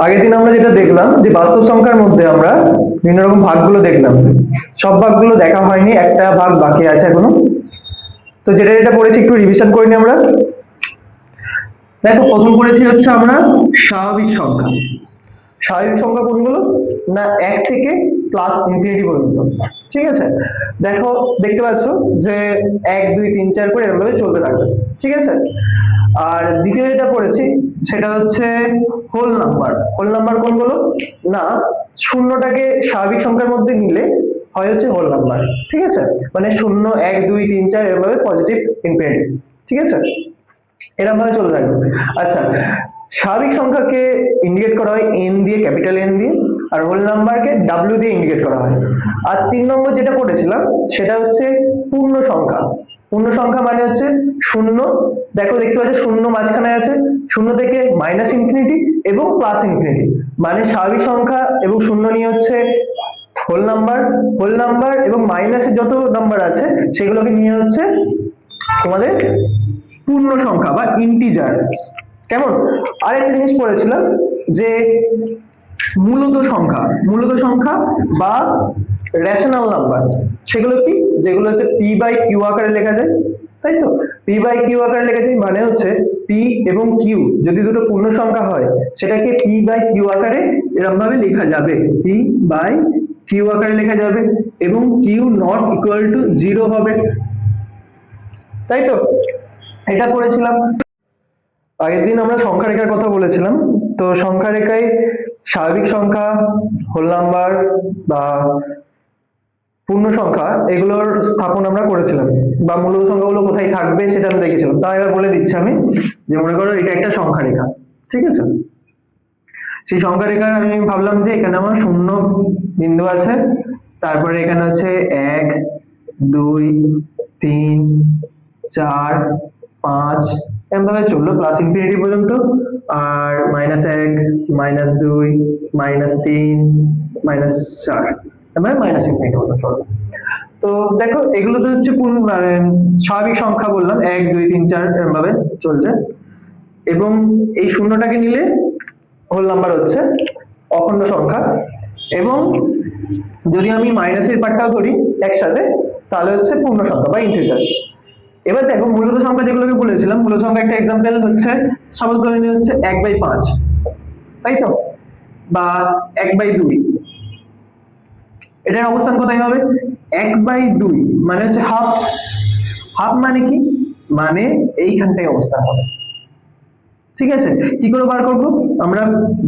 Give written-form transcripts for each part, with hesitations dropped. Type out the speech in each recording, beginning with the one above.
আগের দিন আমরা যেটা দেখলাম যে বাস্তব সংখ্যার মধ্যে আমরা বিভিন্ন রকম ভাগগুলো দেখলাম, সব ভাগগুলো দেখা হয়নি, একটা ভাগ বাকি আছে এখনো। তো যেটা যেটা পড়েছি একটু রিভিশন করে নিই আমরা। দেখো প্রথম পড়েছি হচ্ছে আমরা স্বাভাবিক সংখ্যা। স্বাভাবিক সংখ্যা কোনগুলো? না, এক থেকে প্লাস ইনফিনিটি পর্যন্ত। ঠিক আছে, দেখো দেখতে পাচ্ছ যে 1 2 3 4 করে এরকম ভাবে চলতে থাকবে। ঠিক আছে, আর দ্বিতীয় যেটা পড়েছি সেটা হচ্ছে হোল নাম্বার। হোল নাম্বার কোনগুলো? না, শূন্যটাকে স্বাভাবিক সংখ্যার মধ্যে নিলে হয় হচ্ছে হোল নাম্বার। ঠিক আছে, মানে 0 1 2 3 4 এরকম ভাবে পজিটিভ ইনফিনিটি। ঠিক আছে, এরকম ভাবে চলে থাকবে। আচ্ছা, স্বাভাবিক সংখ্যাকে ইন্ডিকেট করা হয় এন দিয়ে, ক্যাপিটাল এন দিয়ে, আর হোল নাম্বারকে ডাব্লিউ দিয়ে ইন্ডিকেট করা হয়। আর 3 নম্বর যেটা পড়েছিলাম সেটা হচ্ছে পূর্ণ সংখ্যা। পূর্ণ সংখ্যা মানে হচ্ছে শূন্য। দেখো দেখতে পাচ্ছ শূন্য মাঝখানে আছে, শূন্য থেকে মাইনাস ইনফিনিটি এবং প্লাস ইনফিনিটি, মানে স্বাভাবিক সংখ্যা এবং শূন্য নিয়ে হচ্ছে হোল নাম্বার। হোল নাম্বার এবং মাইনাসের যত নাম্বার আছে সেগুলোকে নিয়ে হচ্ছে তোমাদের পূর্ণ সংখ্যা বা ইন্টিজার। কেমন? আরেকটা জিনিস পড়েছিলাম যে মূলত সংখ্যা। মূলত সংখ্যা বা রেশনাল নাম্বার, সেগুলো কি? যেগুলো হচ্ছে পি বাই কিউ আকারে লেখা যায়, তাই তো? পি বাই কিউ আকারে লেখা যায় মানে হচ্ছে পি এবং কিউ যদি দুটো পূর্ণ সংখ্যা হয় সেটাকে পি বাই কিউ আকারে এরকম ভাবে লেখা যাবে, পি বাই কিউ আকারে লেখা যাবে, এবং কিউ নট ইকুয়াল টু 0 হবে, তাই তো? এটা পড়েছিলাম। আগের দিন আমরা সংখ্যা রেখার কথা বলেছিলাম। তো সংখ্যা রেখায় স্বাভাবিক সংখ্যা, হোল নাম্বার বা পূর্ণ সংখ্যা এগুলোর স্থাপন আমরা করেছিলাম, বা মূলত সংখ্যাগুলো কোথায় থাকবে সেটা আমি দেখেছিলাম। তা এবার বলে দিচ্ছি আমি, যে মনে করো এটা একটা সংখ্যা রেখা। ঠিক আছে, সেই সংখ্যা রেখার আমি ভাবলাম যে এখানে আমার শূন্য বিন্দু আছে, তারপরে এখানে আছে 1 2 3 4 5 এমভাবে চললো প্লাস ইনফিনিটি পর্যন্ত, আর -1 -2 -3 -4 এভাবে মাইনাস ইনফিনিটি পর্যন্ত চলবে। তো দেখো এগুলো তো হচ্ছে মানে স্বাভাবিক সংখ্যা বললাম, 1 2 3 4 এরকম ভাবে চলছে, এবং এই শূন্যটাকে নিলে হোল নাম্বার হচ্ছে অখণ্ড সংখ্যা, এবং যদি আমি মাইনাসের পার্টটাও ধরি একসাথে তাহলে হচ্ছে পূর্ণ সংখ্যা বা ইন্টিজার্স। এবার দেখো মূলত সংখ্যা যেগুলোকে বলেছিলাম, মূলত সংখ্যা একটা এক্সাম্পল হচ্ছে সাপোজ ধরে নিই হচ্ছে 1/5, তাই তো? বা 1/2। এটার অবস্থান কোথায় হবে? 1/2 মানে হচ্ছে হাফ। হাফ মানে কি? মানে এইখানটায় অবস্থান হবে। ঠিক আছে, কি করে বার করবো? আমরা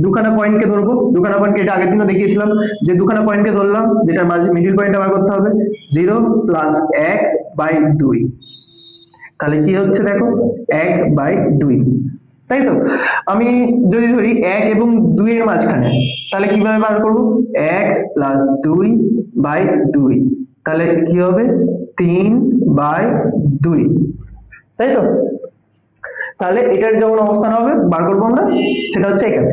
দুখানা পয়েন্টকে ধরবো, দুখানা পয়েন্টকে, এটা আগের দিনও দেখিয়েছিলাম যে দুখানা পয়েন্টকে ধরলাম, যেটার মাঝে মিডিল পয়েন্টটা বার করতে হবে, 0 + 1/2। তাহলে কি হচ্ছে দেখো, 1/2, তাই তো? আমি যদি ধরি 1 এবং 2 এর মাঝখানে, তাহলে কিভাবে বার করবো? 1 + 2/2, তাহলে কি হবে? 3/2, তাই তো? তাহলে এটার যখন অবস্থান হবে বার করবো আমরা, সেটা হচ্ছে এখানে,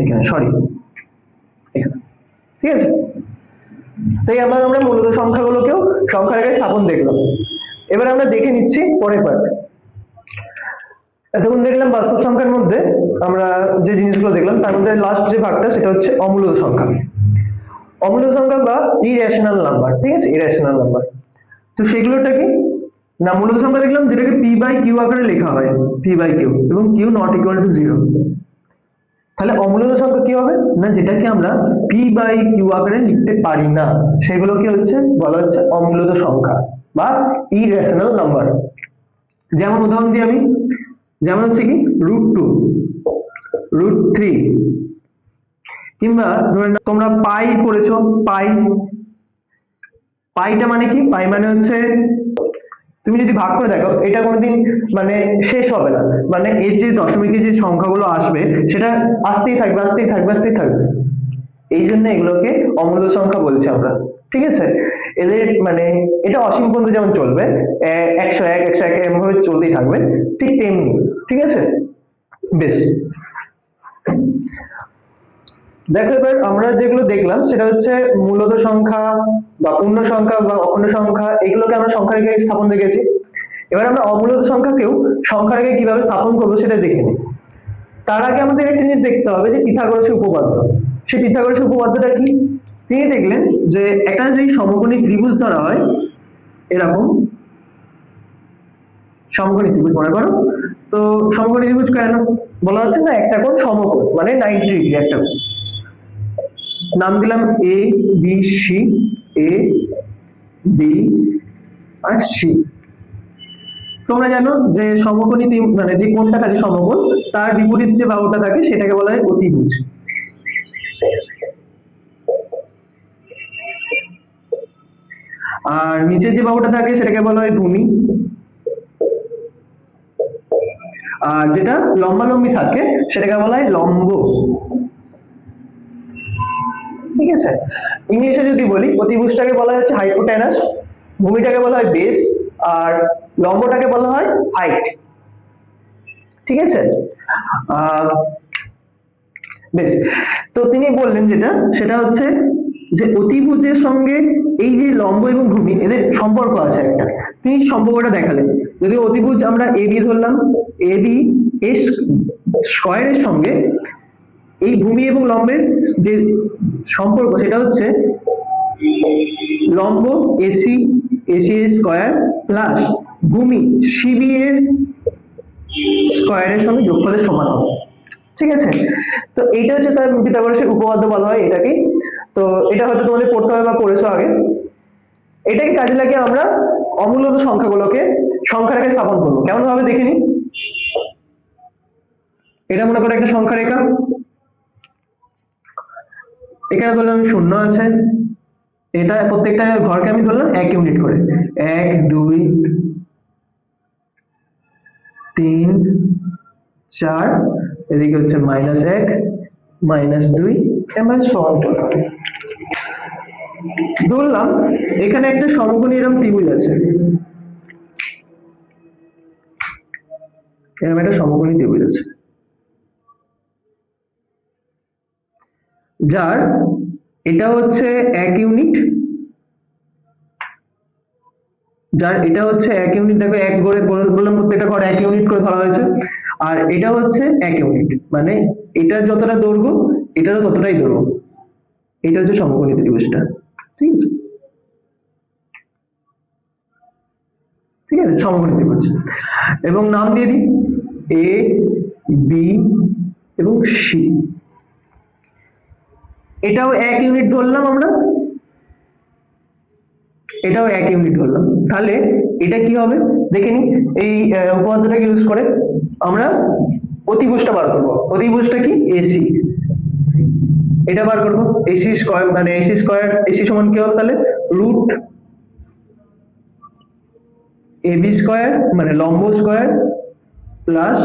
এখানে সরি, এখানে। ঠিক আছে, তাই আমরা মূলত সংখ্যাগুলোকেও সংখ্যা রেখায় স্থাপন দেখলাম। এবার আমরা দেখে নিচ্ছি পরের পার্ট। এতক্ষণ দেখলাম বাস্তব সংখ্যার মধ্যে আমরা যে জিনিসগুলো দেখলাম, তার মধ্যে লাস্ট যে ভাগটা সেটা হচ্ছে অমূলত সংখ্যা। অমূলত সংখ্যা বা ইরেশনাল নাম্বার। ঠিক আছে, ইরেশনাল নাম্বার। তো সেগুলোটা কি? না, মূলত সংখ্যা দেখলাম যেটাকে পি বাই কিউ আকারে লেখা হয়, পি বাই কিউ, এবং কিউ নট ইকুয়াল টু 0। তাহলে অমূলত সংখ্যা কি হবে? না, যেটাকে আমরা পি বাই কিউ আকারে লিখতে পারি না সেগুলোকে হচ্ছে বলা হচ্ছে অমূলত সংখ্যা বা ইরেশনাল নাম্বার। যেমন উদাহরণ দিই আমি, যেমন হচ্ছে কি √2, √3, কিংবা ধরে নাও তোমরা পাই পড়েছো, পাই। পাইটা মানে কি? পাই মানে হচ্ছে তুমি যদি ভাগ করে দেখো এটা কোনোদিন মানে শেষ হবে না, মানে এর যে দশমিকের যে সংখ্যাগুলো আসবে সেটা আসতেই থাকবে, আসতেই থাকবে, আসতেই থাকবে। এই জন্য এগুলোকে অমূলত সংখ্যা বলছি আমরা। ঠিক আছে, এদের মানে এটা অসীম পর্যন্ত যেমন চলবে, 101 101 এরকম ভাবে চলতেই থাকবে, ঠিক তেমনি। ঠিক আছে, বেশ। দেখো এবার আমরা যেগুলো দেখলাম সেটা হচ্ছে মূলত সংখ্যা বা পূর্ণ সংখ্যা বা অখণ্ড সংখ্যা, এগুলোকে আমরা সংখ্যা রেখায় স্থাপন দেখেছি। এবার আমরা অমূলত সংখ্যাকেও সংখ্যা রেখায় কিভাবে স্থাপন করবো সেটা দেখে নিই। তার আগে আমাদের একটা জিনিস দেখতে হবে যে পিথাগোরাসের উপপাদ্য। সেই পিথাগোরাসের উপপাদ্যটা কি? তিনি দেখলেন যে একটা যদি সমকোণী ত্রিভুজ ধরা হয়, এরকম সমকোণী ত্রিভুজ মনে করো, তো সমকোণী ত্রিভুজ কেন বলা হচ্ছে না, একটা কোণ সমকোণ মানে 90 ডিগ্রি একটা কোণ। নাম দিলাম A B C, A B R C. তোমরা জানো যে সমকোণী মানে যে কোণটা থাকে সমকোণ, তার বিপরীত যে বাহুটা থাকে সেটাকে বলা হয় অতিভুজ। আর নিচে যে বাহুটা থাকে সেটাকে বলা হয় ভূমি। আর যেটা লম্বালম্বি থাকে সেটাকে বলা হয় লম্ব। ঠিক আছে, ইংলিশে যদি বলি, অতিভুজটাকে বলা হচ্ছে হাইপোটেনাস, ভূমিটাকে বলা হয় বেস, আর লম্বটাকে বলা হয় হাইট। ঠিক আছে, বেশ। তো তিনি বললেন যেটা, সেটা হচ্ছে যে অতিভুজের সঙ্গে এই যে লম্ব এবং ভূমি এদের সম্পর্ক আছে একটা, তিনি সম্পর্কটা দেখালেন। যদি অতিভুজ আমরা এবি ধরলাম, এবি এর স্কয়ারের সঙ্গে এই ভূমি এবং লম্বের যে সম্পর্ক সেটা হচ্ছে লম্ব এসি, এসি এর স্কয়ার প্লাস ভূমি সিবি এর স্কয়ারের সঙ্গে যোগফলের সমান হবে। ঠিক আছে, তো এইটা হচ্ছে তার পিথাগোরাসের উপপাদ্য বলা হয় এটাকে। তো এটা হয়তো তোমাদের পড়তে হবে বা পড়েছো আগে। এটাকে কাজে লাগিয়ে আমরা অমূলত সংখ্যাগুলোকে সংখ্যা রেখায় স্থাপন করবো। কেমন ভাবে দেখে নি। এটা মনে করো একটা সংখ্যা রেখা, এখানে ধরলাম শূন্য আছে, এটা প্রত্যেকটা ঘরকে আমি ধরলাম 1 ইউনিট করে, 1 2 3 4, এদিকে হচ্ছে -1 -2 এবার সমান করে ধরলাম। এখানে একটা সমকোণী এরকম ত্রিভুজ আছে, এরকম একটা সমকোণী ত্রিভুজ আছে, যার এটা হচ্ছে 1 ইউনিট, যার এটা হচ্ছে 1 ইউনিট, দেখো 1 করে বললাম প্রত্যেকটা ঘর 1 ইউনিট করে ধরা হয়েছে, আর এটা হচ্ছে 1 ইউনিট, মানে এটার যতটা দৈর্ঘ্য এটারও ততটাই দৈর্ঘ্য। এটা হচ্ছে সমকোণী ত্রিভুজটা। ঠিক আছে, ঠিক আছে, সমকোণী ত্রিভুজ। এবং নাম দিয়ে দিই এ বি এবং সি। এটাও 1 ইউনিট ধরলাম আমরা, এটাও 1 ইউনিট ধরলাম। তাহলে এটা কি হবে দেখে নি, এই উপপাদ্যটাকে ইউজ করে আমরা অতিভুজটা বার করবো। অতিভুজটা কি? এসি। এটা বার করবো, এসি স্কয়ার মানে এসি স্কয়ার, এসি সমান কি হবে তাহলে রুট এবি স্কয়ার মানে লম্ব স্কয়ার প্লাস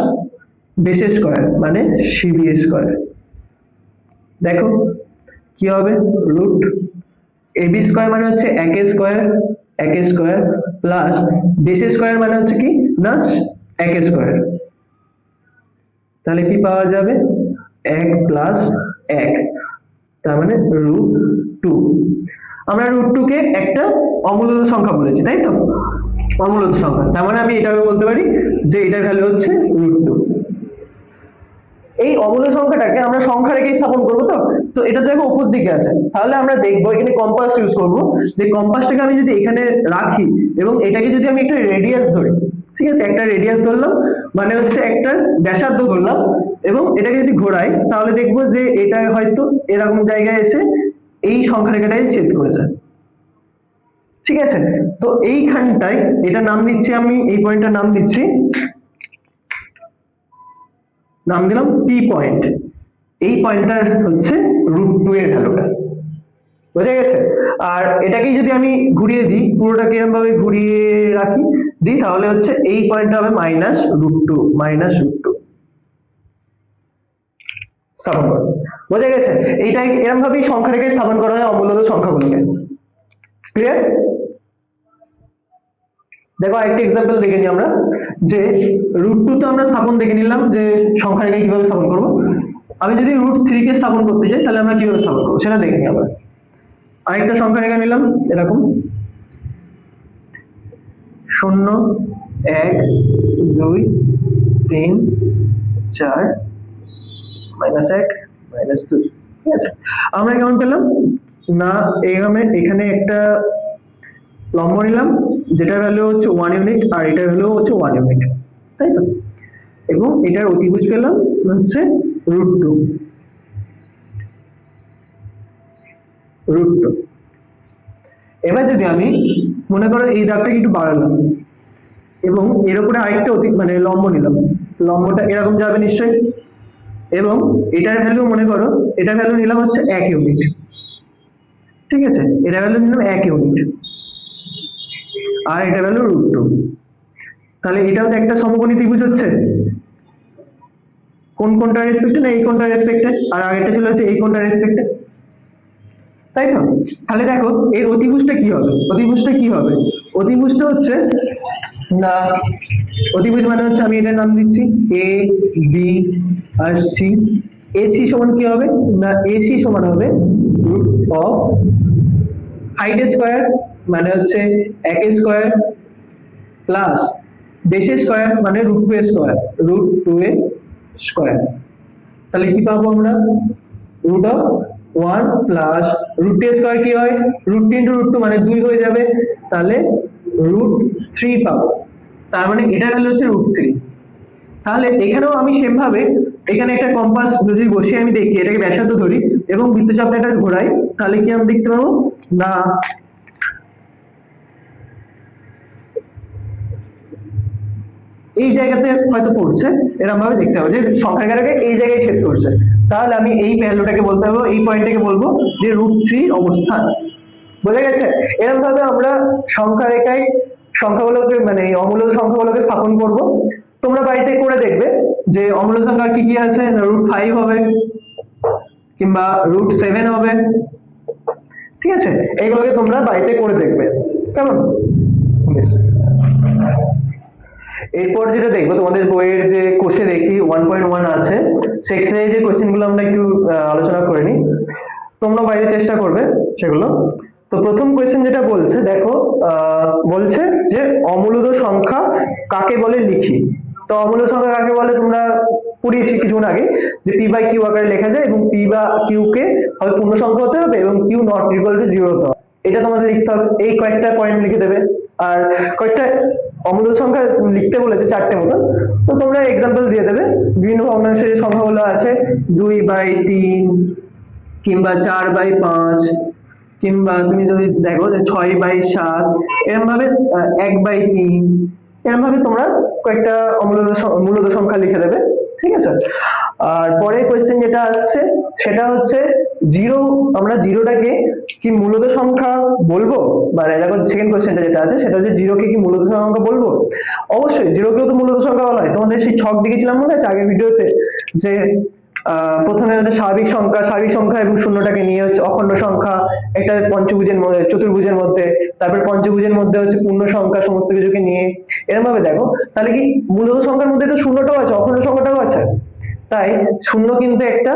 বেস স্কয়ার মানে সিবি স্কয়ার। দেখো কি হবে, রুট এবি স্কয়ার মানে হচ্ছে 1 square, 1 square plus base square মানে হচ্ছে কি না 1 স্কয়ার। তাহলে কি পাওয়া যাবে, 1 প্লাস 1, তার মানে √2। আমরা √2 কে একটা অমূলত সংখ্যা বলেছি, তাই তো, অমূলত সংখ্যা, তার মানে আমি এটাকে বলতে পারি যে এটার ভ্যালু হচ্ছে √2। এই অমূলত সংখ্যাটাকে আমরা সংখ্যা রেখে স্থাপন করবো। তো তো এটা দেখো উপর দিকে আছে, তাহলে আমরা দেখবো এখানে কম্পাস ইউজ করব, যে কম্পাসটাকে আমি যদি এখানে রাখি এবং এটাকে যদি আমি একটা রেডিয়াস ধরি, ঠিক আছে, একটা রেডিয়াস ধরলাম মানে হচ্ছে একটা ব্যাসার্ধ ধরলাম, এবং এটাকে যদি ঘোরাই তাহলে দেখবো যে এটা হয়তো এরকম জায়গায় এসে এই সংখ্যা রেখাটায় ছেদ করে যায়। ঠিক আছে, তো এইখানটায় এটা নাম দিচ্ছি আমি, এই পয়েন্টটার নাম দিচ্ছি, নাম দিলাম পি পয়েন্ট। এই পয়েন্টটার হচ্ছে √2 এর ভ্যালুটা, বোঝা গেছে। আর এটাকে যদি আমি ঘুরিয়ে দিই, পুরোটাকে এরকম ভাবে ঘুরিয়ে রাখি দিই, তাহলে হচ্ছে এই পয়েন্টটা হবে -√2 স্থাপন করো। বোঝা গেছে, এইটাই এরকম ভাবেই সংখ্যা রেখে স্থাপন করা হয় অমূলত সংখ্যাগুলোকে। ক্লিয়ার? দেখো আরেকটা এক্সাম্পল দেখে নিই আমরা, যে √2 তো আমরা স্থাপন দেখে নিলাম যে সংখ্যা রেখে কিভাবে স্থাপন করব। আমি যদি √3 কে স্থাপন করতে চাই তাহলে আমরা কিভাবে স্থাপন করবো সেটা দেখে নিই আমরা। আরেকটা সংখ্যা রেখা নিলাম এরকম 0 1 2 3 4 -1 -2, ঠিক আছে। আমরা কেমন পেলাম না, এখানে একটা লম্ব নিলাম যেটার ভ্যালু হচ্ছে 1 ইউনিট আর এটার ভ্যালু হচ্ছে 1 ইউনিট, তাই তো, এবং এটার অতিভুজ পেলাম হচ্ছে √2, √2। এবার যদি আমি মনে করো এই দাগটাকে একটু বাড়ালাম এবং এর উপরে আরেকটা মানে লম্ব নিলাম, লম্বটা এরকম যাবে নিশ্চয়ই, এবং এটার ভ্যালু মনে করো, এটার ভ্যালু নিলাম হচ্ছে 1 ইউনিট, ঠিক আছে, এটার ভ্যালু নিলাম 1 ইউনিট আর এটার ভ্যালু √2। তাহলে এটাও তো একটা সমকোণী ত্রিভুজ হচ্ছে, কোনটার রেসপেক্টে না এই কোনটার রেসপেক্টে, আর আগেরটা ছিল হচ্ছে এই কোনটার রেসপেক্টে, তাই তো। তাহলে দেখো এর অতিভুজটা কি হবে, অতিভুজটা হচ্ছে না, অতিভুজ মানে হচ্ছে আমি এটার নাম দিচ্ছি A B R C. AC সমান কি হবে না, এসি সমান হবে রুট অফ হাইট স্কয়ার মানে হচ্ছে 1 স্কয়ার প্লাস বেস স্কয়ার মানে √2 স্কয়ার, √2 স্কয়ার। তাহলে কি পাবো আমরা, √1 প্লাস √2 স্কয়ার কি হয়, √3 × √2 মানে 2 হয়ে যাবে, তাহলে √3 পাবো। তার মানে এটার ভ্যালু হচ্ছে √3। তাহলে এখানেও আমি সেম ভাবে এখানে একটা কম্পাস যদি বসিয়ে আমি দেখি, এটাকে ব্যাসার্ধ ধরি এবং বৃত্তচাপটা এটা ঘোরাই, তাহলে কি আমি দেখতে পাবো না, এই জায়গাতে হয়তো পড়ছে, এরকম ভাবে দেখতে হবে যে সংখ্যার রেখাকে এই জায়গায় ছেদ করছে, তাহলে আমি এই ভ্যালুটাকে বলতে পারবো, এই পয়েন্টটাকে বলবো যে √3 অবস্থান। বোঝা গেছে? এরকম ভাবে আমরা সংখ্যা রেখায় সংখ্যাগুলোকে মানে অমূল্য সংখ্যাগুলোকে স্থাপন করব। তোমরা বাড়িতে করে দেখবে যে অমূল্য সংখ্যা কি কি আছে, √5 হবে কিংবা √7 হবে, ঠিক আছে, এইগুলোকে তোমরা বাড়িতে করে দেখবে, কেমন? এরপর যেটা দেখবো তোমাদের বইয়ের যে কোষে দেখি 1.1 আছে, সেখানে যে কোশ্চেন গুলো আমরা একটু আলোচনা করে নিই, তোমরা বাইরে চেষ্টা করবে সেগুলো। তো প্রথম কোশ্চেন যেটা বলছে দেখো, বলছে যে অমূলদ সংখ্যা কাকে বলে লিখি। তো অমূলদ সংখ্যা কাকে বলে তোমরা পড়িয়েছি কিছুক্ষণ আগে, যে p/q আকারে লেখা যায় এবং p বা q কে হয় পূর্ণ সংখ্যা হতে হবে এবং q ≠ 0 হতে হবে, এটা তোমাদের লিখতে হবে। এই কয়েকটা পয়েন্ট লিখে দেবে, আর কয়েকটা অমূলদ সংখ্যা লিখতে বলেছে 4টে মতন, তো তোমরা এক্সাম্পল দিয়ে দেবে। বিভিন্ন ভগ্নাংশের যে সংখ্যাগুলো আছে 2/3 কিংবা 4/5 কিংবা তুমি যদি দেখো যে 6/7, এরকম ভাবে 1/3, এরকম ভাবে তোমরা কয়েকটা মূলদ সংখ্যা লিখে দেবে, ঠিক আছে। আর পরের কোয়েশ্চেন যেটা আসছে সেটা হচ্ছে জিরো, আমরা জিরোটাকে কি মূলদ সংখ্যা বলবো, মানে দেখো সেকেন্ড কোয়েশ্চেনটা যেটা আছে সেটা হচ্ছে জিরোকে কি মূলদ সংখ্যা বলবো। অবশ্যই জিরোকেও তো মূলদ সংখ্যা বলা হয়, তোমাদের সেই ছক দেখেছিলাম মনে আছে আগের ভিডিওতে, যে প্রথমে হচ্ছে স্বাভাবিক সংখ্যা এবং শূন্যটাকে নিয়ে হচ্ছে অখণ্ড সংখ্যা, একটা পঞ্চভুজের মধ্যে চতুর্ভুজের মধ্যে, তারপর পঞ্চভুজের মধ্যে হচ্ছে পূর্ণ সংখ্যা, সমস্ত কিছুকে নিয়ে এরকম ভাবে দেখো। তাহলে কি মূলদ সংখ্যার মধ্যে তো শূন্যটাও আছে, অখণ্ড সংখ্যাটাও আছে, তাই শূন্য কিন্তু একটা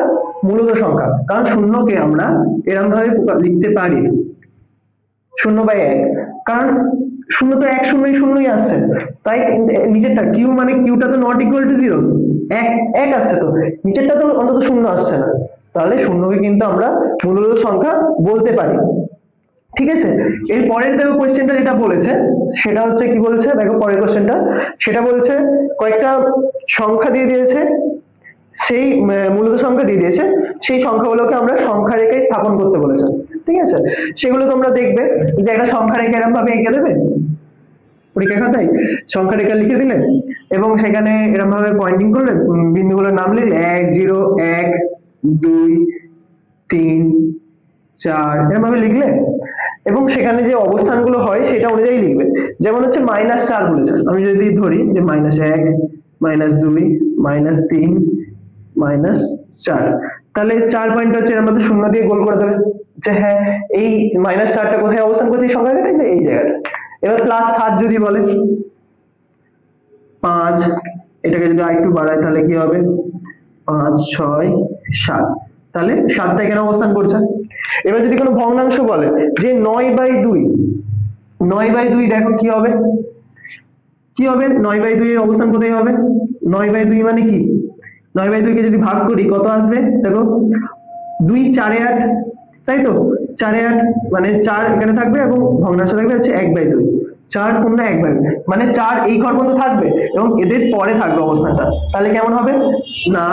মূলদ সংখ্যা, কারণ শূন্যকে আমরা এরকম ভাবে লিখতে পারি 0/1, কারণ শূন্য তো 1 0 0ই আসছে, তাই নিচেরটা কিউ মানে কিউটা তো ≠ = 0, 1 আসছে, তো নিচেরটা তো অন্তত শূন্য আসছে না, তাহলে শূন্যকে কিন্তু আমরা মূলদ সংখ্যা বলতে পারি, ঠিক আছে। এর পরের দেখো কোশ্চেনটা যেটা বলেছে সেটা হচ্ছে কি বলছে, দেখো পরের কোশ্চেনটা সেটা বলছে কয়েকটা সংখ্যা দিয়ে দিয়েছে, সেই মূলদ সংখ্যা দিয়ে দিয়েছে, সেই সংখ্যাগুলোকে আমরা সংখ্যা রেখায় স্থাপন করতে বলেছে, ঠিক আছে। সেগুলো তোমরা দেখবে যে একটা সংখ্যা রেখা এরকম ভাবে এঁকে দেবে পরীক্ষা খাতায়, সংখ্যা রেখা লিখে দিলে এবং সেখানে এরকম ভাবে পয়েন্টিং করলে, বিন্দুগুলোর নাম লিখলে 1 0 1 2 3 4 এরকম ভাবে লিখলে, এবং সেখানে যে অবস্থানগুলো হয় সেটা অনুযায়ী লিখবে। যেমন হচ্ছে -4 বলেছে, আমি যদি ধরি যে -1 -2 -3 -4, তাহলে 4 পয়েন্ট হচ্ছে এরকম ভাবে শূন্য দিয়ে গোল করে দেবে যে হ্যাঁ এই -4টা কোথায় অবস্থান করছে, এই সংখ্যাটা এই জায়গাটা। এবার +7 যদি বলে 5, এটাকে যদি আরেকটু বাড়ায় তাহলে কি হবে 5 6 7, তাহলে 7টা এখানে অবস্থান করছে। এবার যদি কোনো ভগ্নাংশ বলে যে 9/2, 9/2 দেখো কি হবে, 9/2 এর অবস্থান কোথায় হবে, 9/2 মানে কি 9/2 কে যদি ভাগ করি কত আসবে দেখো, 2 4 8, তাই তো 4 8 মানে 4 এখানে থাকবে এবং ভগ্নাংশ থাকবে হচ্ছে 1/2, 4 পূর্ণ 1/2 মানে 4 এই ঘর পর্যন্ত থাকবে এবং এদের পরে থাকবে অবস্থানটা। তাহলে কেমন হবে না,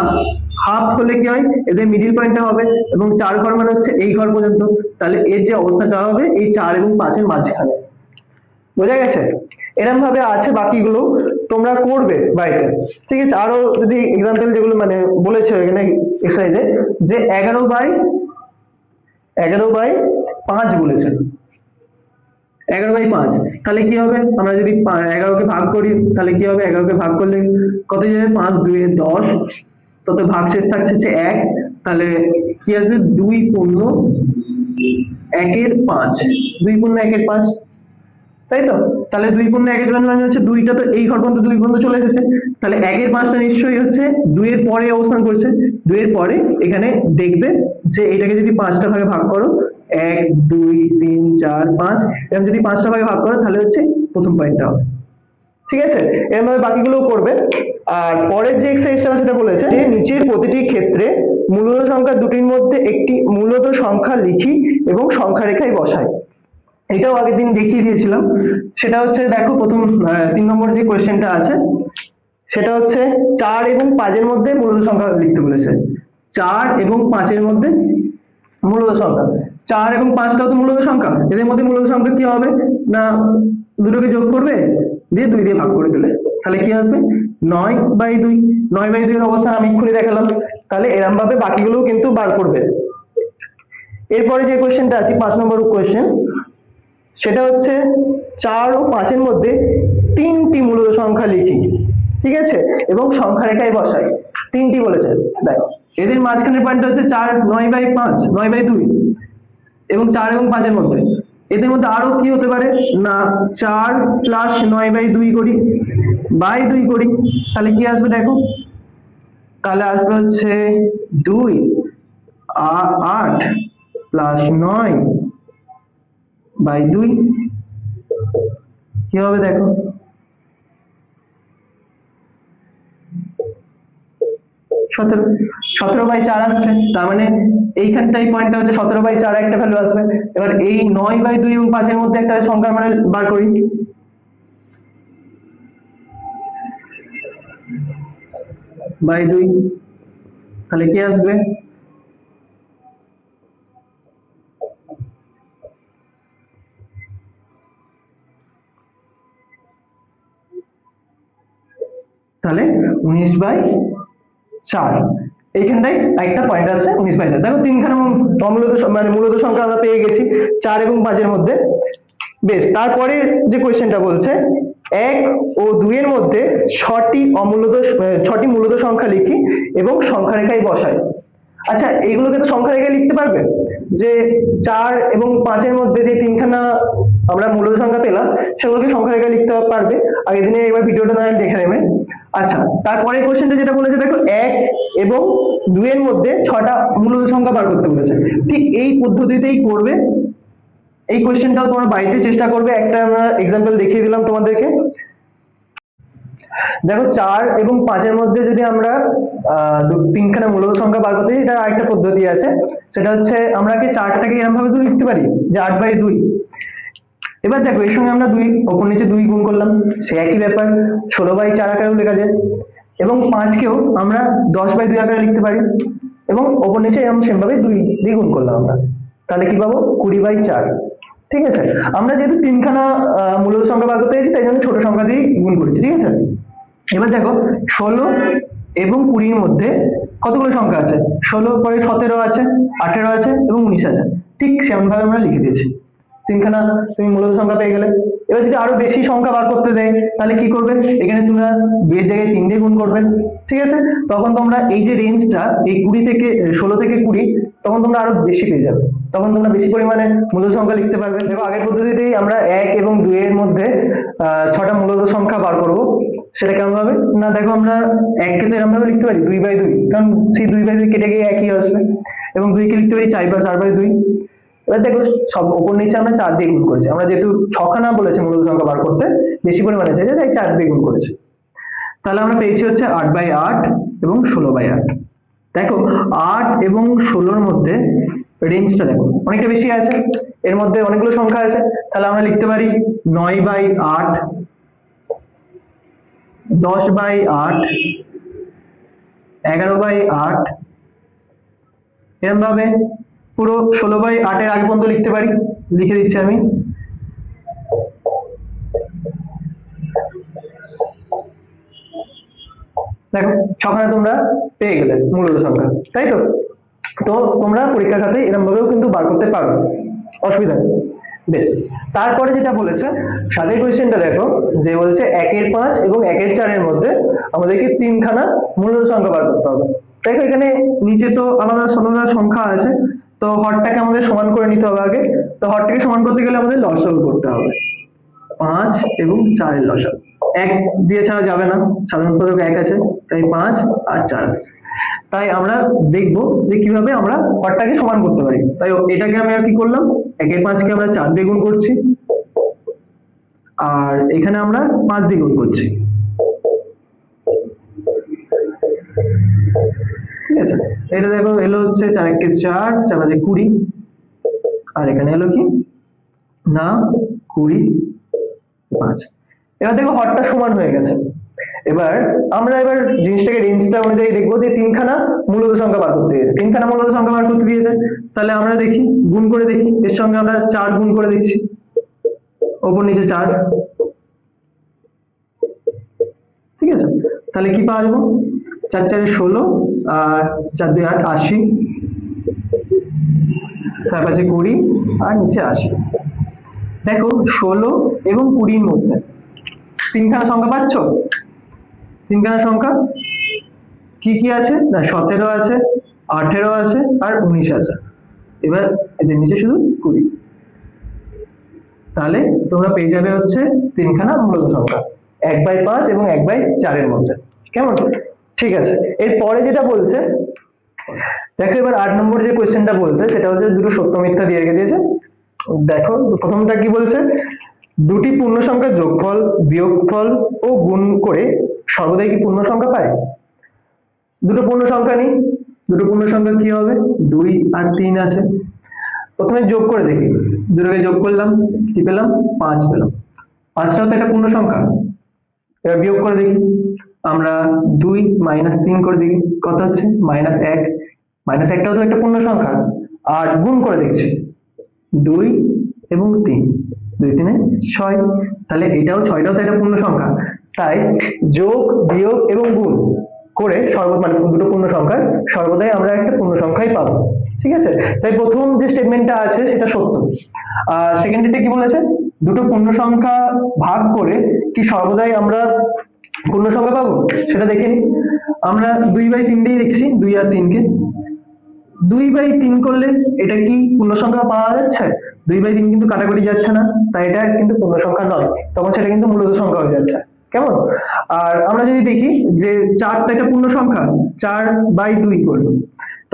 হাফ হলে কি হয় এদের মিডিল পয়েন্টটা হবে এবং 4 ঘর মানে হচ্ছে এই ঘর পর্যন্ত, তাহলে এর যে অবস্থানটা হবে এই 4 এবং 5 এর মাঝখানে। বোঝা গেছে? এরকম ভাবে আছে বাকিগুলো তোমরা করবে বাড়িতে, ঠিক আছে? আরো যদি এক্সাম্পল যেগুলো মানে বলেছে এখানে এক্সারসাইজে, যে 11/5 বলেছে, 11/5, তাহলে কি হবে আমরা যদি 11 কে ভাগ করি তাহলে কি হবে, 11 কে ভাগ করলে কত যাবে, 5 2 এ 10, তত ভাগশেষ থাকছে হচ্ছে 1, তাহলে কি আসবে 2 পূর্ণ 1 এর 5, 2 পূর্ণ 1 এর 5, তাই তো? তাহলে 2 পূর্ণ 1 এর মানে হচ্ছে 2টা তো এই ঘর পর্যন্ত 2 পর্যন্ত চলে এসেছে, তাহলে 1 এর 5টা নিশ্চয়ই হচ্ছে 2 এর পরে অবস্থান করছে, 2 এর পরে এখানে দেখবে যে এটাকে যদি 5টা ভাগে ভাগ করো, 1 2 3 4 5, এরকম যদি 5টা ভাগে ভাগ করো তাহলে হচ্ছে প্রথম পয়েন্টটা হবে, ঠিক আছে? এরকম ভাবে বাকিগুলোও করবে। আর পরের যে এক্সারসাইজটা আছে সেটা বলেছে যে নিচের প্রতিটি ক্ষেত্রে মূলদ সংখ্যা দুটির মধ্যে একটি মূলদ সংখ্যা লিখি এবং সংখ্যা রেখায় বসাই। এটাও আগের দিন দেখিয়ে দিয়েছিলাম। সেটা হচ্ছে দেখো প্রথম 3 নম্বর যে কোয়েশ্চেনটা আছে সেটা হচ্ছে 4 এবং 5 এর মধ্যে মূলদ সংখ্যা লিখতে বলেছে। 4 এবং 5 এর মধ্যে মূলদ সংখ্যা, 4 এবং 5টাও তো মূলদ সংখ্যা, এদের মধ্যে মূলদ সংখ্যা কি হবে না, দুটোকে যোগ করবে দিয়ে 2 দিয়ে ভাগ করে দিলে, তাহলে কি আসবে 9/2, 9/2 এর অবস্থান আমি এক্ষুনি দেখালাম। তাহলে এরকম ভাবে বাকিগুলোও কিন্তু বার করবে। এরপরে যে কোয়েশ্চেনটা আছে 5 নম্বর কোয়েশ্চেন, সেটা হচ্ছে 4 ও 5 এর মধ্যে 3টি মূলদ সংখ্যা লিখি, ঠিক আছে, এবং সংখ্যা রেখায় বসাই। 3টি বলেছে, দেখো এদের মাঝখানের পয়েন্ট হচ্ছে 4 9/5 9/2 এবং 4 এবং 5 এর মধ্যে, এদের মধ্যে আরো কি হতে পারে না 4 প্লাস 9/2 করি বাই 2 করি, তাহলে কি আসবে দেখো, তাহলে আসবে হচ্ছে 2 8 প্লাস 9/2, কি হবে দেখো, 17, 17/4 আসছে, তার মানে এইখানটাই পয়েন্টটা হচ্ছে 17/4 একটা ভ্যালু আসবে। এবার এই 9/2 এবং 5 এর মধ্যে একটা সংখ্যা মানে বার করি, বাই 2, তাহলে কি আসবে, তাহলে 19/4, এইখানটাই একটা পয়েন্ট আসছে 19/4। দেখো তিনখানা অমূলদ মানে মূলদ সংখ্যা আমরা পেয়ে গেছি 4 এবং 5 এর মধ্যে। বেশ, তারপরে যে কোয়েশ্চেনটা বলছে 1 ও 2 এর মধ্যে 6টি মূলদ সংখ্যা লিখি এবং সংখ্যা রেখায় বসাই। আচ্ছা এইগুলোকে তো সংখ্যা রেখায় লিখতে পারবে, যে 4 এবং 5 এর মধ্যে যে তিনখানা আমরা মূলদ সংখ্যা পেলাম সেগুলোকে সংখ্যা রেখায় লিখতে পারবে, আগের দিনে এবার ভিডিওটা নয় দেখে নেবে। আচ্ছা তারপরে কোশ্চেনটা যেটা বলেছে দেখো 1 এবং 2 এর মধ্যে 6টা মূলদ সংখ্যা বার করতে বলেছে, ঠিক এই পদ্ধতিতেই করবে। এই কোশ্চেনটাও তোমরা বাড়িতে চেষ্টা করবে, একটা আমরা এক্সাম্পল দেখিয়ে দিলাম তোমাদেরকে। দেখো 4 এবং 5 এর মধ্যে যদি আমরা তিনখানা মূলদ সংখ্যা বার করতে চাই, এটা আরেকটা পদ্ধতি আছে, সেটা হচ্ছে আমরা কি 4টাকে এরকম ভাবে লিখতে পারি যে 8/2। এবার দেখো এর সঙ্গে আমরা 2 ওপর নিচে 2 গুণ করলাম, সে একই ব্যাপার 16/4 আকারেও লেখা যায়, এবং 5কেও আমরা 10/2 আকারে লিখতে পারি এবং ওপর নিচে এরকম সেম ভাবে 2 দিয়ে গুণ করলাম আমরা, তাহলে কি পাবো 20/4। ঠিক আছে, আমরা যেহেতু তিনখানা মূলদ সংখ্যা বার করতে চাইছি তাই জন্য ছোট সংখ্যা দিয়ে গুণ করেছি, ঠিক আছে। এবার দেখো 16 এবং 20 এর মধ্যে কতগুলো সংখ্যা আছে, 16 পরে 17 আছে, 18 আছে এবং 19 আছে, ঠিক সেমন ভাবে আমরা লিখে দিয়েছি, তিনখানা তুমি মূলদ সংখ্যা পেয়ে গেলে। এবার যদি আরো বেশি সংখ্যা বার করতে দেয় তাহলে কি করবে, এখানে তোমরা 2 এর জায়গায় 3 দিয়ে গুণ করবে, ঠিক আছে। তখন তোমরা এই যে রেঞ্জটা এই 16 থেকে 20, তখন তোমরা আরো বেশি পেয়ে যাবে, তখন তোমরা বেশি পরিমাণে মূলদ সংখ্যা লিখতে পারবে। দেখো আগের পদ্ধতিতেই আমরা 1 এবং 2 এর মধ্যে 6টা মূলদ সংখ্যা বার করব, সেটা কেমন হবে না, দেখো আমরা 1 কে তো এরকম ভাবে লিখতে পারি 2/2, কারণ সেই 2/2 কেটে গিয়ে একই আসবে, এবং 2 কে লিখতে পারি 4/2। এবার দেখো সব উপর নিচে আমরা 4 দিয়ে গুণ করেছি, আমরা যেহেতু 6খানা বলেছে মূলদ সংখ্যা বার করতে, বেশি পরিমাণে চাইছে তাই 4 দিয়ে গুণ করেছি, তাহলে আমরা পেয়েছি হচ্ছে 8/8 এবং 16/8। দেখো 8 এবং 16-র মধ্যে রেঞ্জটা দেখো অনেকটা বেশি আছে, এর মধ্যে অনেকগুলো সংখ্যা আছে, তাহলে আমরা লিখতে পারি 9/8, 10/8, 11/8, এরকম ভাবে পুরো 16/8 এর আগে পর্যন্ত লিখতে পারি। লিখে দিচ্ছি আমি। দেখো সকালে তোমরা পেয়ে গেলে মূলত সংখ্যা, তাই তো? তো তোমরা পরীক্ষার খাতে এরকম ভাবেও কিন্তু বার করতে পারো, অসুবিধা নেই। বেশ, তারপরে যেটা বলেছে সাথে কোয়েশ্চেনটা দেখো, যে বলছে 1/5 এবং 1/4-এর মধ্যে আমাদেরকে 3খানা মূলত সংখ্যা বার করতে হবে। দেখো এখানে নিচে তো আলাদা আলাদা সংখ্যা আছে, তো হরটাকে আমাদের সমান করে নিতে হবে আগে। তো হরটাকে সমান করতে গেলে আমাদের লসাগু করতে হবে, 5 এবং 4-এর লসাগু। 1 দিয়ে ছাড়া যাবে না, সাধারণ পদক 1 আছে, তাই 5 আর 4 আছে। তাই আমরা দেখবো যে কিভাবে আমরা হরটাকে সমান করতে পারি। তাই এটাকে আমরা কি করলাম, 1/5-কে আমরা 4 দিয়ে গুণ করছি, আর এখানে আমরা 5 দিয়ে গুণ করছি। ঠিক আছে, এটা দেখো এলো হচ্ছে 4 × 4, 4 × 20, আর এখানে এলো কি না 20, 5। এবার দেখো হরটা সমান হয়ে গেছে। এবার আমরা জিনিসটাকে রেঞ্জটা অনুযায়ী দেখবো যে 3খানা মূলত সংখ্যা বার করতে দিয়েছে, 3খানা মূলত সংখ্যা বার করতে দিয়েছে, তাহলে আমরা দেখি গুণ করে দেখি, এর সঙ্গে আমরা 4 গুণ করে দিচ্ছি, ওপর নিচে 4। ঠিক আছে, তাহলে কি পাওয়া যাবো, 4 × 4 = 16, আর 4 × 2 = 8, 80, 4 × 5 = 20, আর নিচে 80। দেখো 16 এবং 20-র মধ্যে 3খানা সংখ্যা পাচ্ছ। 3খানা সংখ্যা কি কি আছে না, 17 আছে, 18 আছে, আর 19 আছে। এবার এদের নিচে শুধু 20। তাহলে তোমরা পেয়ে যাবে হচ্ছে 3খানা মূলত সংখ্যা 1/5 এবং 1/4-এর মধ্যে। কেমন? ঠিক আছে, এরপরে যেটা বলছে দেখো, এবার 8 নম্বর যে কোয়েশ্চেনটা বলছে সেটা হচ্ছে দুটো সত্য মিথ্যা দিয়ে রেখে দিয়েছে। দেখো প্রথমটা কি বলছে, দুটি পূর্ণ সংখ্যার যোগফল, বিয়োগফল ও গুণ করে সর্বদাই কি পূর্ণ সংখ্যা পায়? দুটো পূর্ণ সংখ্যা নিই, দুটো পূর্ণ সংখ্যা কি হবে, 2 আর 3 আছে। প্রথমে যোগ করে দেখি, দুটোকে যোগ করলাম, কি পেলাম, 5 পেলাম। 5টাও তো একটা পূর্ণ সংখ্যা। এবার বিয়োগ করে দেখি, আমরা 2 - 3 করে দেখি, কত হচ্ছে, -1। -1টাও তো একটা পূর্ণ সংখ্যা। আর গুণ করে দেখছি, 2 এবং 3, 2 × 3 = 6, তাহলে এটাও 6টাও তো একটা পূর্ণ সংখ্যা। তাই যোগ, বিয়োগ এবং গুণ করে মানে দুটো পূর্ণ সংখ্যার সর্বদাই আমরা একটা পূর্ণ সংখ্যাই পাবো। ঠিক আছে, তাই প্রথম যে স্টেটমেন্টটা আছে সেটা সত্য। আর সেকেন্ডটা কি বলেছে, দুটো পূর্ণ সংখ্যা ভাগ করে কি সর্বদাই আমরা পূর্ণ সংখ্যা পাবো, সেটা দেখে নিই। আমরা 2/3 দিয়ে দেখছি, 2 আর 3-কে 2/3 করলে এটা কি পূর্ণ সংখ্যা পাওয়া যাচ্ছে? 2/3 কিন্তু কাটাকুটি যাচ্ছে না, তাই এটা কিন্তু পূর্ণ সংখ্যা নয়, তখন সেটা কিন্তু মূলত সংখ্যা হয়ে যাচ্ছে। কেমন? আর আমরা যদি দেখি যে 4 তো একটা পূর্ণ সংখ্যা, 4/2 করলো,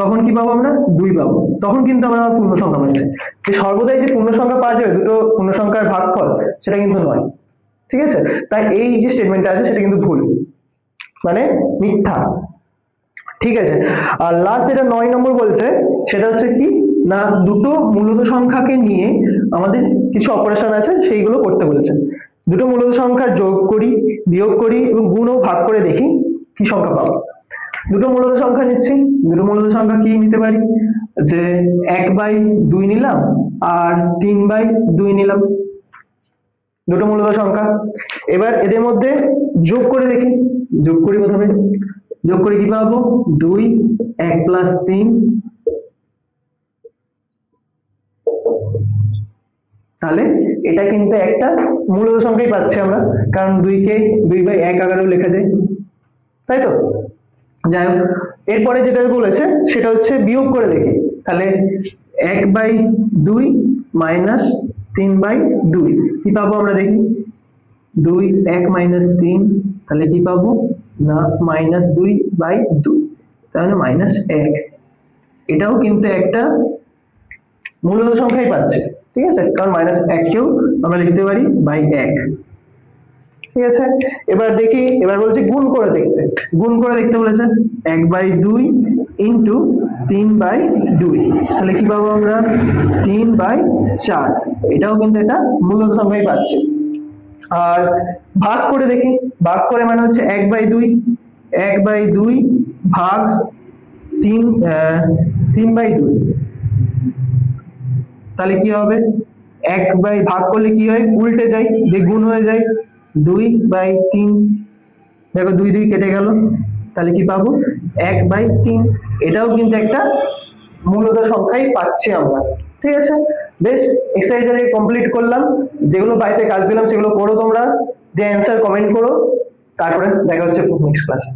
তখন কি পাবো আমরা, 2 পাবো, তখন কিন্তু আমরা পূর্ণ সংখ্যা পাচ্ছি। যে সর্বদাই যে পূর্ণ সংখ্যা পাওয়া যাবে দুটো পূর্ণ সংখ্যার ভাগফল, সেটা কিন্তু নয়। ঠিক আছে, তাই এই যে স্টেটমেন্টটা আছে সেটা কিন্তু ভুল, মানে মিথ্যা। ঠিক আছে, আর লাস্ট যেটা 9 নম্বর বলছে সেটা হচ্ছে কি না, দুটো মূলত সংখ্যাকে নিয়ে আমাদের কিছু অপারেশন আছে, সেইগুলো করতে বলেছে। দুটো মূলত সংখ্যার যোগ করি, বিয়োগ করি এবং গুণ ও ভাগ করে দেখি কি সংখ্যা পাবো। দুটো মূলত সংখ্যা নিচ্ছি, দুটো মূলত সংখ্যা কি নিতে পারি, যে 1/2 নিলাম আর 3/2 নিলাম, দুটো মূলত সংখ্যা। এবার এদের মধ্যে যোগ করে দেখি, যোগ করি, প্রথমে যোগ করে কি পাবো, 2, 1 + 3, তাহলে এটা কিন্তু একটা মূলত সংখ্যাই পাচ্ছি আমরা, কারণ 2-কে 2/1 আকারেও লেখা যায়, তাই তো? যাই হোক, এরপরে যেটা বলেছে সেটা হচ্ছে বিয়োগ করে দেখি, তাহলে 1/2 - 3/2 কি পাবো আমরা দেখি, 2, 1 - 3, তাহলে কি পাবো না -2/2, তাহলে -1। এটাও কিন্তু একটা মূলত সংখ্যাই পাচ্ছে। ঠিক আছে, কারণ -1-কেও আমরা লিখতে পারি /1। ঠিক আছে, এবার দেখি, এবার বলছে গুণ করে দেখতে, গুণ করে দেখতে বলেছে। 1/2 ইন্টু 3/2, তাহলে কি পাবো আমরা 3/4। এটাও কিন্তু এটা মূলত সংখ্যাই পাচ্ছি। আর ভাগ করে দেখি, ভাগ করে মানে হচ্ছে 1/2, 1/2 ভাগ 3/2, তাহলে কি হবে ভাগ করলে কি হয়, উল্টে যায়, যে গুণ হয়ে যায় 2/3। দেখো 2 2 কেটে গেল, তাহলে কি পাবো 1/3। এটাও কিন্তু একটা মূলত সংখ্যাই পাচ্ছি আমরা। ঠিক আছে, বেশ, এক্সারসাইজ কমপ্লিট করলাম। যেগুলো বাড়িতে কাজ দিলাম সেগুলো করো তোমরা, দিয়ে অ্যান্সার কমেন্ট করো। তারপরে দেখা হচ্ছে নেক্সট ক্লাসে।